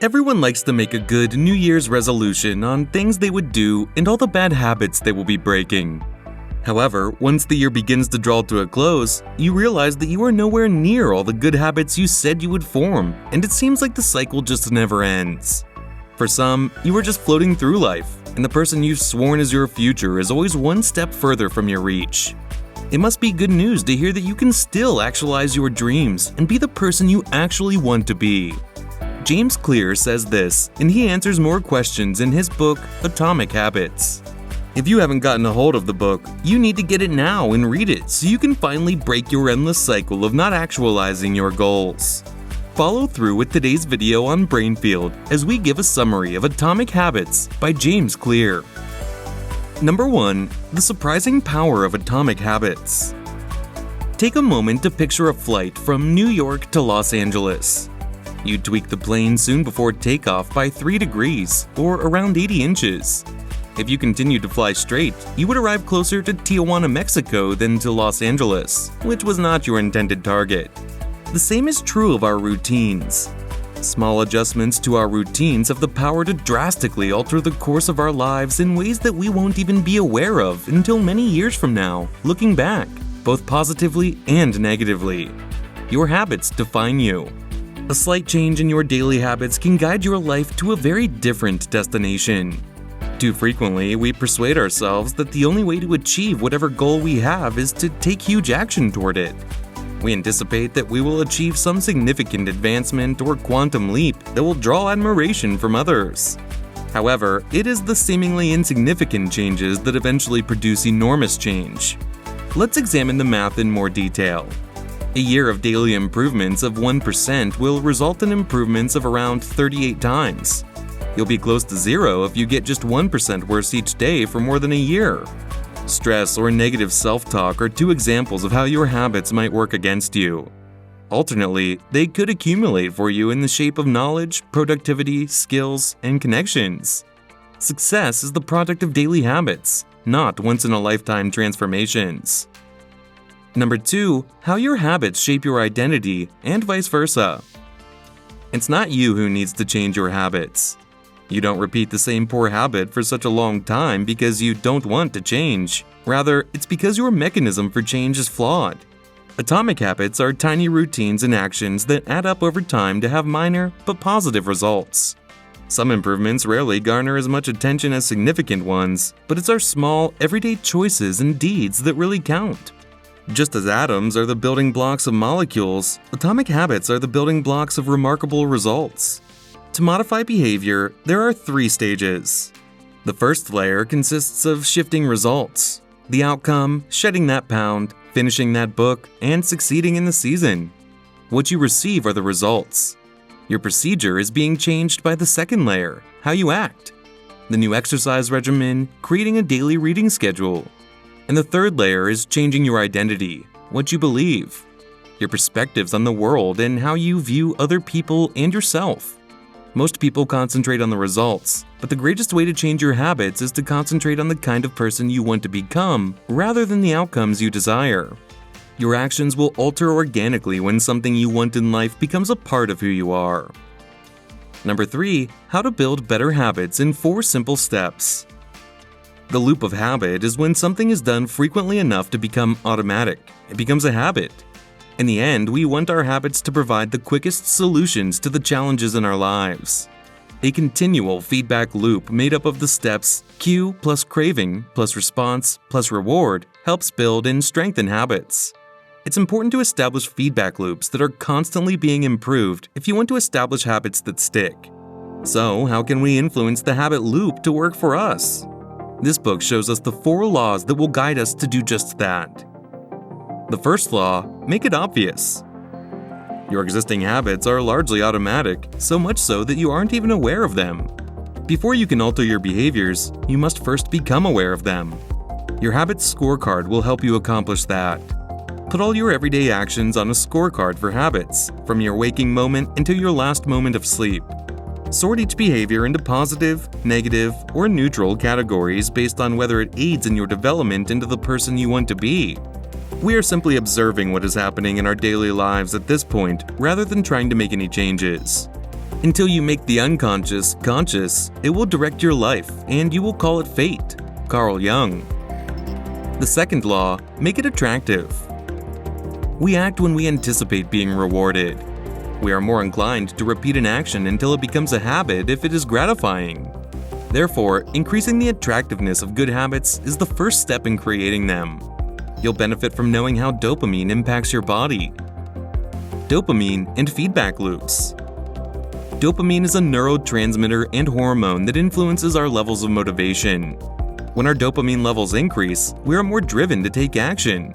Everyone likes to make a good New Year's resolution on things they would do and all the bad habits they will be breaking. However, once the year begins to draw to a close, you realize that you are nowhere near all the good habits you said you would form, and it seems like the cycle just never ends. For some, you are just floating through life, and the person you've sworn is your future is always one step further from your reach. It must be good news to hear that you can still actualize your dreams and be the person you actually want to be. James Clear says this, and he answers more questions in his book, Atomic Habits. If you haven't gotten a hold of the book, you need to get it now and read it so you can finally break your endless cycle of not actualizing your goals. Follow through with today's video on Brainfield as we give a summary of Atomic Habits by James Clear. Number 1. The surprising power of atomic habits. Take a moment to picture a flight from New York to Los Angeles. You tweak the plane soon before takeoff by 3 degrees, or around 80 inches. If you continued to fly straight, you would arrive closer to Tijuana, Mexico than to Los Angeles, which was not your intended target. The same is true of our routines. Small adjustments to our routines have the power to drastically alter the course of our lives in ways that we won't even be aware of until many years from now, looking back, both positively and negatively. Your habits define you. A slight change in your daily habits can guide your life to a very different destination. Too frequently, we persuade ourselves that the only way to achieve whatever goal we have is to take huge action toward it. We anticipate that we will achieve some significant advancement or quantum leap that will draw admiration from others. However, it is the seemingly insignificant changes that eventually produce enormous change. Let's examine the math in more detail. A year of daily improvements of 1% will result in improvements of around 38 times. You'll be close to zero if you get just 1% worse each day for more than a year. Stress or negative self-talk are 2 examples of how your habits might work against you. Alternately, they could accumulate for you in the shape of knowledge, productivity, skills, and connections. Success is the product of daily habits, not once-in-a-lifetime transformations. Number 2. How your habits shape your identity, and vice versa. It's not you who needs to change your habits. You don't repeat the same poor habit for such a long time because you don't want to change. Rather, it's because your mechanism for change is flawed. Atomic habits are tiny routines and actions that add up over time to have minor but positive results. Some improvements rarely garner as much attention as significant ones, but it's our small, everyday choices and deeds that really count. Just as atoms are the building blocks of molecules, atomic habits are the building blocks of remarkable results. To modify behavior, there are 3 stages. The first layer consists of shifting results. The outcome, shedding that pound, finishing that book, and succeeding in the season. What you receive are the results. Your procedure is being changed by the second layer, how you act. The new exercise regimen, creating a daily reading schedule. And the third layer is changing your identity, what you believe, your perspectives on the world, and how you view other people and yourself. Most people concentrate on the results, but the greatest way to change your habits is to concentrate on the kind of person you want to become rather than the outcomes you desire. Your actions will alter organically when something you want in life becomes a part of who you are. Number 3. How to build better habits in 4 simple steps. The loop of habit is when something is done frequently enough to become automatic. It becomes a habit. In the end, we want our habits to provide the quickest solutions to the challenges in our lives. A continual feedback loop made up of the steps cue plus craving plus response plus reward helps build and strengthen habits. It's important to establish feedback loops that are constantly being improved if you want to establish habits that stick. So, how can we influence the habit loop to work for us? This book shows us the 4 laws that will guide us to do just that. The first law, make it obvious. Your existing habits are largely automatic, so much so that you aren't even aware of them. Before you can alter your behaviors, you must first become aware of them. Your habits scorecard will help you accomplish that. Put all your everyday actions on a scorecard for habits, from your waking moment until your last moment of sleep. Sort each behavior into positive, negative, or neutral categories based on whether it aids in your development into the person you want to be. We are simply observing what is happening in our daily lives at this point rather than trying to make any changes. Until you make the unconscious conscious, it will direct your life, and you will call it fate. Carl Jung. The second law, make it attractive. We act when we anticipate being rewarded. We are more inclined to repeat an action until it becomes a habit if it is gratifying. Therefore, increasing the attractiveness of good habits is the first step in creating them. You'll benefit from knowing how dopamine impacts your body. Dopamine and feedback loops. Dopamine is a neurotransmitter and hormone that influences our levels of motivation. When our dopamine levels increase, we are more driven to take action.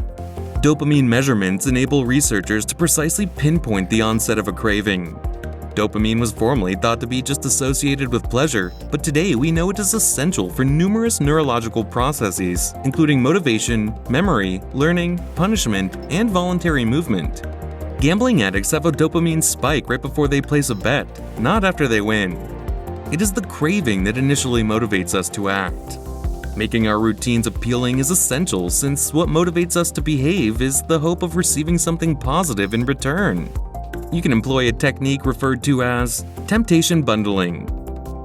Dopamine measurements enable researchers to precisely pinpoint the onset of a craving. Dopamine was formerly thought to be just associated with pleasure, but today we know it is essential for numerous neurological processes, including motivation, memory, learning, punishment, and voluntary movement. Gambling addicts have a dopamine spike right before they place a bet, not after they win. It is the craving that initially motivates us to act. Making our routines appealing is essential since what motivates us to behave is the hope of receiving something positive in return. You can employ a technique referred to as temptation bundling.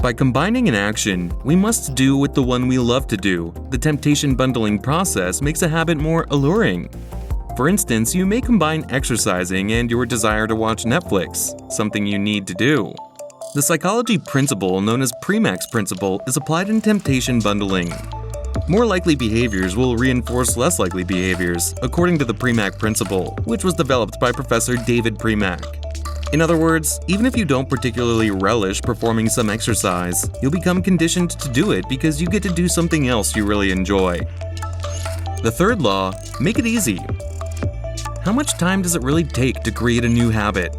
By combining an action we must do with the one we love to do, the temptation bundling process makes a habit more alluring. For instance, you may combine exercising and your desire to watch Netflix, something you need to do. The psychology principle known as Premack's principle is applied in temptation bundling. More likely behaviors will reinforce less likely behaviors, according to the Premack principle, which was developed by Professor David Premack. In other words, even if you don't particularly relish performing some exercise, you'll become conditioned to do it because you get to do something else you really enjoy. The third law, make it easy. How much time does it really take to create a new habit?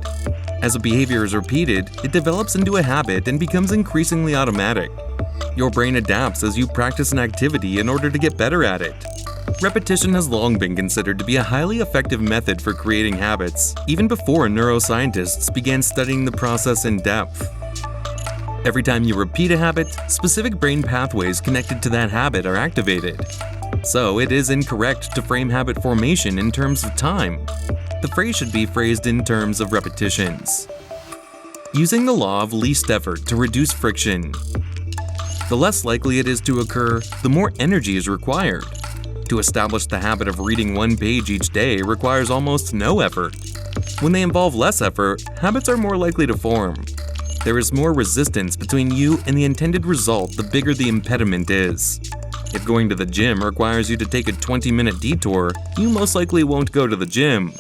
As a behavior is repeated, it develops into a habit and becomes increasingly automatic. Your brain adapts as you practice an activity in order to get better at it. Repetition has long been considered to be a highly effective method for creating habits, even before neuroscientists began studying the process in depth. Every time you repeat a habit, specific brain pathways connected to that habit are activated. So it is incorrect to frame habit formation in terms of time. The phrase should be phrased in terms of repetitions. Using the law of least effort to reduce friction. The less likely it is to occur, the more energy is required. To establish the habit of reading one page each day requires almost no effort. When they involve less effort, habits are more likely to form. There is more resistance between you and the intended result the bigger the impediment is. If going to the gym requires you to take a 20-minute detour, you most likely won't go to the gym.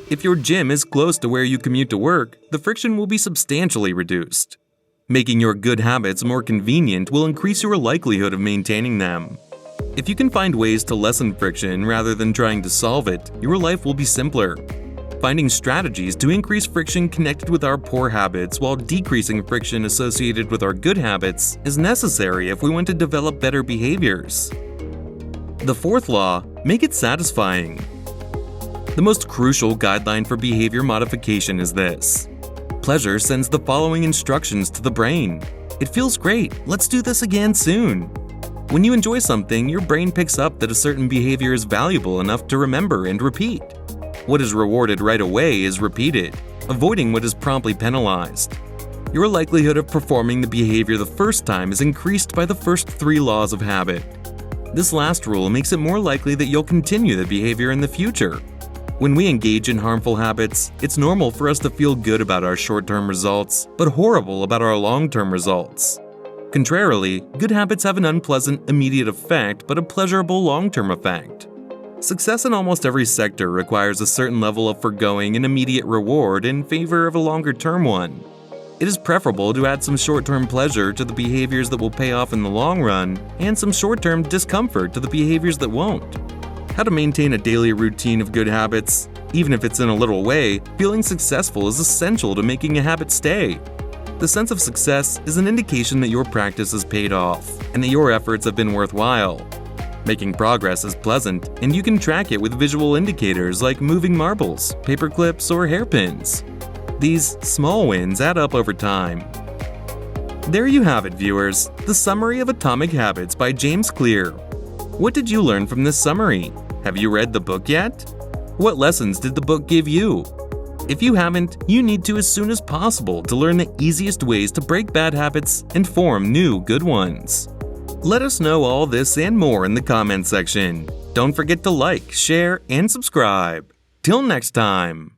If your gym is close to where you commute to work, the friction will be substantially reduced. Making your good habits more convenient will increase your likelihood of maintaining them. If you can find ways to lessen friction rather than trying to solve it, your life will be simpler. Finding strategies to increase friction connected with our poor habits while decreasing friction associated with our good habits is necessary if we want to develop better behaviors. The fourth law, make it satisfying. The most crucial guideline for behavior modification is this. Pleasure sends the following instructions to the brain. It feels great, let's do this again soon. When you enjoy something, your brain picks up that a certain behavior is valuable enough to remember and repeat. What is rewarded right away is repeated, avoiding what is promptly penalized. Your likelihood of performing the behavior the first time is increased by the first 3 laws of habit. This last rule makes it more likely that you'll continue the behavior in the future. When we engage in harmful habits, it's normal for us to feel good about our short-term results, but horrible about our long-term results. Contrarily, good habits have an unpleasant immediate effect, but a pleasurable long-term effect. Success in almost every sector requires a certain level of foregoing an immediate reward in favor of a longer-term one. It is preferable to add some short-term pleasure to the behaviors that will pay off in the long run, and some short-term discomfort to the behaviors that won't. How to maintain a daily routine of good habits? Even if it's in a little way, feeling successful is essential to making a habit stay. The sense of success is an indication that your practice has paid off, and that your efforts have been worthwhile. Making progress is pleasant, and you can track it with visual indicators like moving marbles, paper clips, or hairpins. These small wins add up over time. There you have it, viewers, the summary of Atomic Habits by James Clear. What did you learn from this summary? Have you read the book yet? What lessons did the book give you? If you haven't, you need to as soon as possible to learn the easiest ways to break bad habits and form new good ones. Let us know all this and more in the comment section. Don't forget to like, share, and subscribe. Till next time.